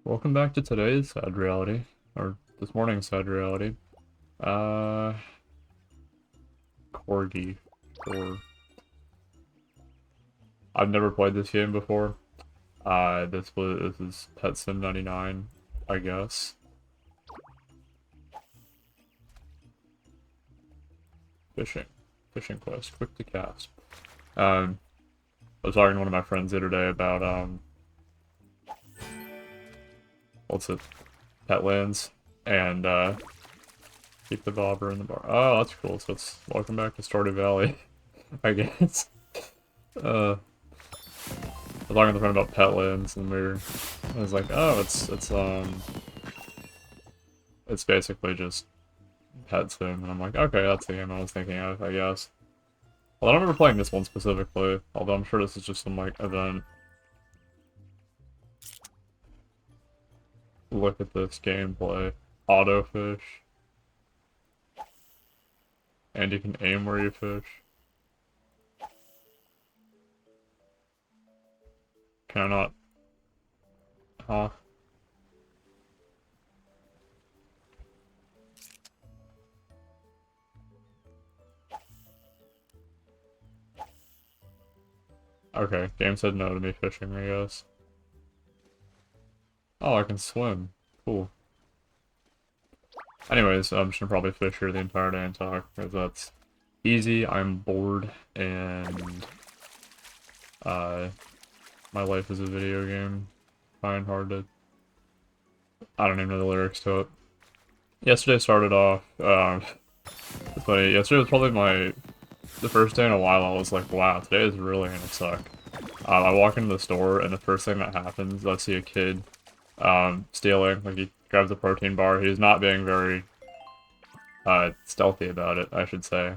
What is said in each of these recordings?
Welcome back to today's Sad Reality, or this morning's Sad Reality. Uh, Corgi, or I've never played this game before. This is Pet Sim 99, I guess. Fishing quest, quick to cast. I was talking to one of my friends the other day about what's it, Petlands, and keep the bobber in the bar. Oh, that's cool. So it's welcome back to Stardew Valley, I guess. Uh. I was talking to a friend about Petlands, and I was like, oh, it's basically just Pet Sim, and I'm like, okay, that's the game I was thinking of, I guess. Well, I don't remember playing this one specifically, although I'm sure this is just some, like, event. Look at this gameplay. Autofish. And you can aim where you fish. Can I not? Huh? Okay, game said no to me fishing, I guess. Oh, I can swim. Cool. Anyways, I'm just gonna probably fish here the entire day and talk, because that's easy, I'm bored, and my life is a video game. Find hard to... I don't even know the lyrics to it. Yesterday started off, it's funny, yesterday was probably the first day in a while I was like, wow, today is really gonna suck. I walk into the store, and the first thing that happens, I see a kid, stealing, like he grabs a protein bar, he's not being very, stealthy about it, I should say.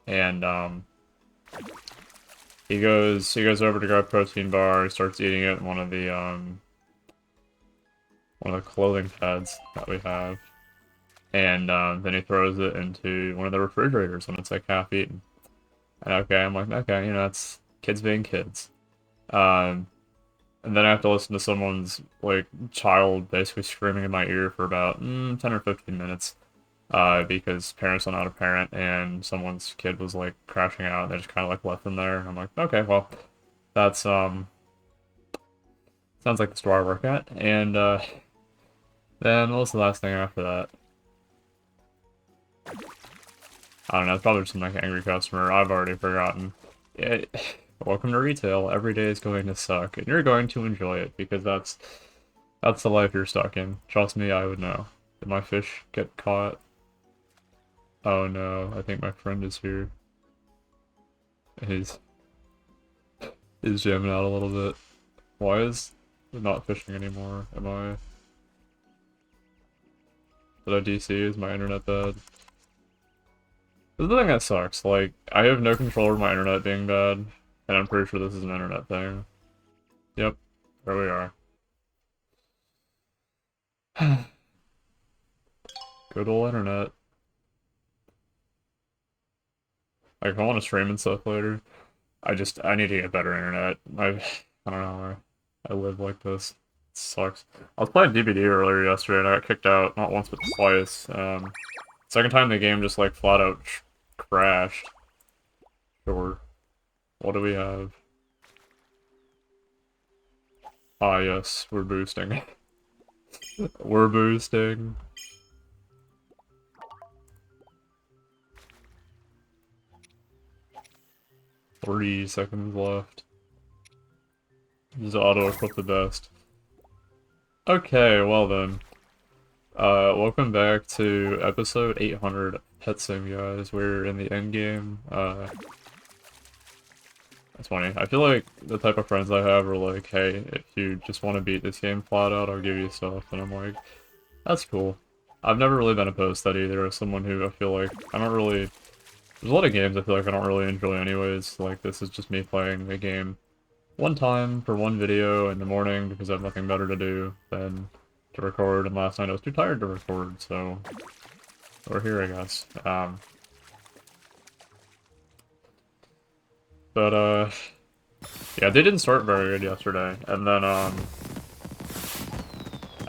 And, he goes over to grab a protein bar, he starts eating it in one of the clothing pads that we have. And, then he throws it into one of the refrigerators when it's like half eaten. And okay, I'm like, okay, you know, that's kids being kids. And then I have to listen to someone's, like, child basically screaming in my ear for about 10 or 15 minutes. Because parents don't know how to parent, and someone's kid was, like, crashing out, and they just kind of, like, left them there. And I'm like, okay, well, that's, sounds like the store I work at. And, then what was the last thing after that? I don't know, it's probably just some, like, angry customer. I've already forgotten. It, welcome to retail. Every day is going to suck, and you're going to enjoy it, because that's the life you're stuck in. Trust me, I would know. Did my fish get caught? Oh no, I think my friend is here. He's jamming out a little bit. Why is it not fishing anymore? Did I DC? Is my internet bad? This is the thing that sucks. Like, I have no control over my internet being bad, and I'm pretty sure this is an internet thing. Yep, there we are. Good old internet. Like, if I want to stream and stuff later, I need to get better internet. I don't know, I live like this. It sucks. I was playing DBD earlier yesterday and I got kicked out, not once but twice. Second time the game just like flat out crashed. Sure. What do we have? Ah yes, we're boosting. We're boosting. $40 left. Just auto-equip the best. Okay, well then. Welcome back to episode 800 of Pet Sim, guys. We're in the end game. That's funny. I feel like the type of friends I have are like, hey, if you just want to beat this game flat out, I'll give you stuff. And I'm like, that's cool. I've never really been opposed to that either, as someone who I feel like I don't really... There's a lot of games I feel like I don't really enjoy anyways. Like, this is just me playing the game one time for one video in the morning because I have nothing better to do than to record, and last night I was too tired to record, so we're here, I guess. But yeah, they didn't start very good yesterday, and then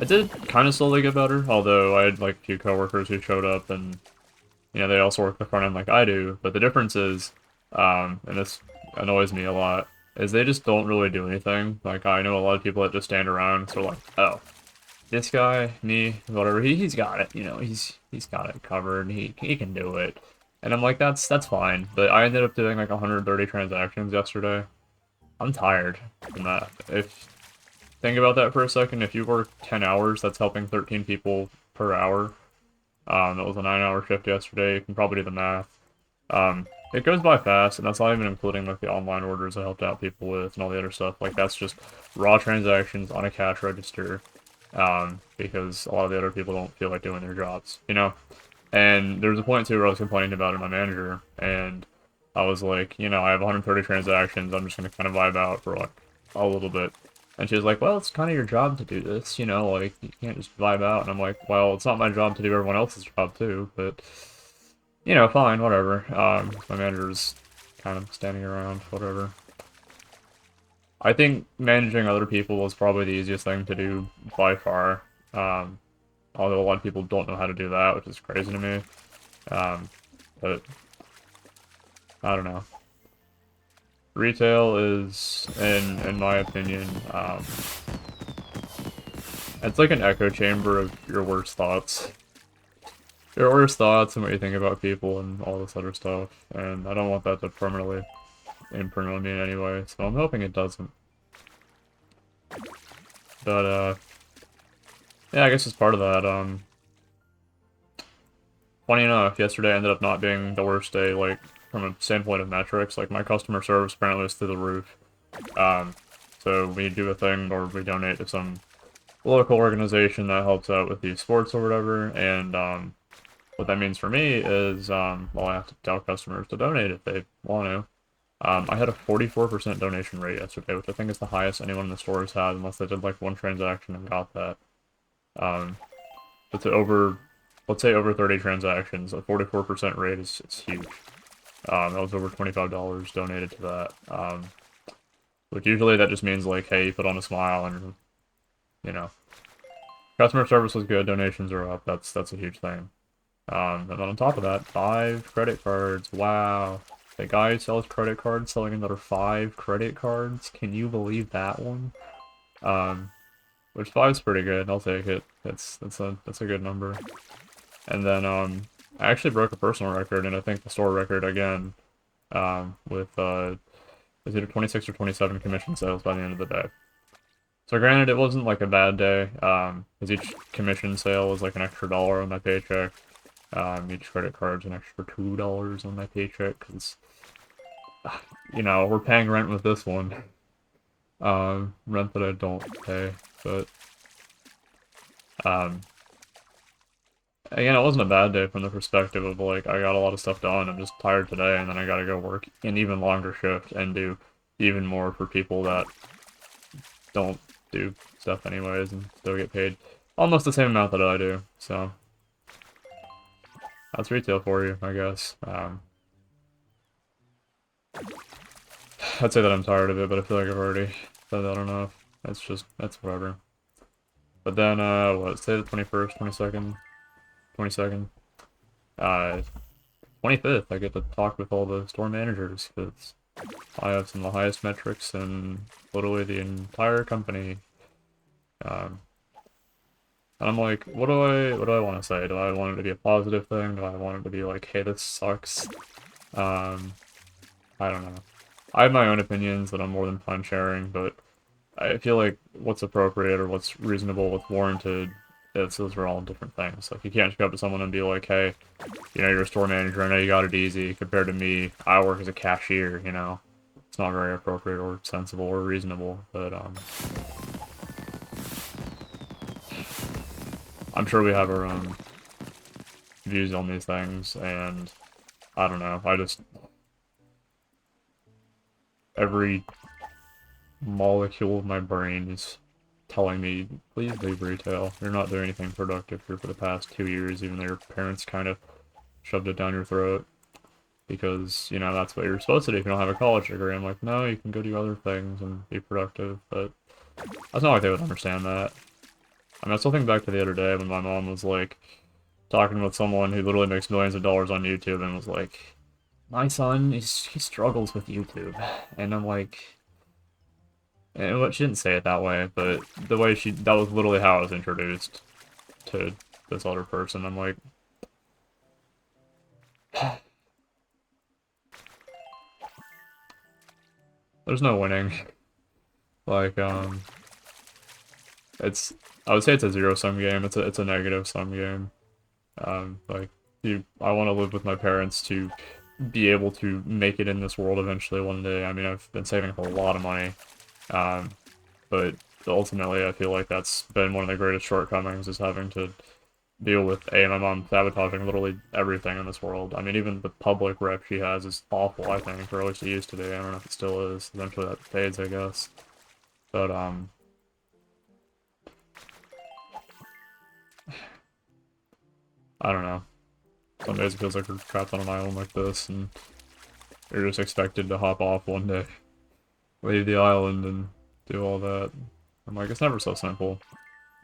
I did kind of slowly get better, although I had like a few coworkers who showed up and, you know, they also work the front end like I do, but the difference is, and this annoys me a lot, is they just don't really do anything. Like, I know a lot of people that just stand around, so like, oh, this guy, me, whatever, he's got it, you know, he's got it covered, he can do it. And I'm like, that's fine, but I ended up doing like 130 transactions yesterday. I'm tired from that. If think about that for a second, if you work 10 hours, that's helping 13 people per hour. It was a 9-hour shift yesterday. You can probably do the math. It goes by fast, and that's not even including like the online orders I helped out people with and all the other stuff. Like that's just raw transactions on a cash register, because a lot of the other people don't feel like doing their jobs, you know? And there was a point too where I was complaining about it to my manager, and I was like, you know, I have 130 transactions, I'm just gonna kind of vibe out for like a little bit. And she was like, well, it's kind of your job to do this, you know, like, you can't just vibe out. And I'm like, well, it's not my job to do everyone else's job too, but, you know, fine, whatever. My manager's kind of standing around, whatever. I think managing other people is probably the easiest thing to do by far. Although a lot of people don't know how to do that, which is crazy to me. But I don't know. Retail is, in my opinion, it's like an echo chamber of your worst thoughts. Your worst thoughts and what you think about people and all this other stuff. And I don't want that to permanently imprint on me in any way, so I'm hoping it doesn't. But, yeah, I guess it's part of that. Funny enough, yesterday ended up not being the worst day, like, from a standpoint of metrics. Like, my customer service apparently was through the roof. So we do a thing where we donate to some local organization that helps out with these sports or whatever, and, what that means for me is, well, I have to tell customers to donate if they want to. I had a 44% donation rate yesterday, which I think is the highest anyone in the store has had, unless they did like one transaction and got that. But to over, let's say over 30 transactions, a 44% rate is huge. That was over $25 donated to that. Which usually that just means like, hey, you put on a smile and, you know, customer service was good, donations are up. That's a huge thing. And then on top of that, 5 credit cards. Wow. The guy who sells credit cards selling another 5 credit cards. Can you believe that one? Which 5's pretty good. I'll take it. That's a good number. And then I actually broke a personal record, and I think the store record again. With it's either 26 or 27 commission sales by the end of the day. So granted, it wasn't like a bad day. Because each commission sale was like an extra $1 on my paycheck. Each credit card's an extra $2 on my paycheck, because, you know, we're paying rent with this one. Rent that I don't pay, but, again, it wasn't a bad day from the perspective of, like, I got a lot of stuff done, I'm just tired today, and then I gotta go work an even longer shift and do even more for people that don't do stuff anyways and still get paid almost the same amount that I do, so... That's retail for you, I guess. I'd say that I'm tired of it, but I feel like I've already said that enough. That's whatever. But then, what, say the 21st, 22nd, 22nd, 25th, I get to talk with all the store managers, because I have some of the highest metrics in literally the entire company. And I'm like, what do I want to say? Do I want it to be a positive thing? Do I want it to be like, hey, this sucks? I don't know. I have my own opinions that I'm more than fine sharing, but I feel like what's appropriate or what's reasonable, what's warranted, those are all different things. Like, you can't just go up to someone and be like, hey, you know, you're a store manager, I know you got it easy, compared to me, I work as a cashier, you know? It's not very appropriate or sensible or reasonable, but, I'm sure we have our own views on these things, and I don't know, every molecule of my brain is telling me, please leave retail. You're not doing anything productive here for the past 2 years, even though your parents kind of shoved it down your throat. Because, you know, that's what you're supposed to do if you don't have a college degree. I'm like, no, you can go do other things and be productive, but that's not like they would understand that. I mean, I still think back to the other day when my mom was like talking with someone who literally makes millions of dollars on YouTube and was like, "My son he struggles with YouTube," and I'm like, and what she didn't say it that way, but the way that was literally how I was introduced to this other person. I'm like, there's no winning. Like, it's I would say it's a zero-sum game. It's a negative-sum game. Like I want to live with my parents to be able to make it in this world eventually one day. I mean, I've been saving up a lot of money, um, but ultimately I feel like that's been one of the greatest shortcomings is having to deal with my mom sabotaging literally everything in this world. I mean, even the public rep she has is awful, I think, or at least it used to be. I don't know if it still is. Eventually that fades, I guess. But, I don't know. Some days it feels like we're trapped on an island like this, and you're just expected to hop off one day, leave the island, and do all that. I'm like, it's never so simple.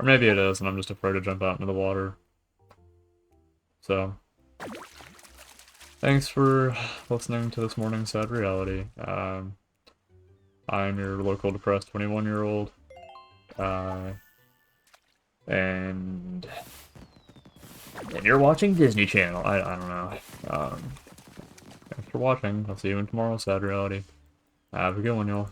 Or maybe it is, and I'm just afraid to jump out into the water. So, thanks for listening to this morning's Sad Reality. I'm your local depressed 21-year-old. And you're watching Disney Channel. I don't know. Thanks for watching. I'll see you in tomorrow's Sad Reality. Have a good one, y'all.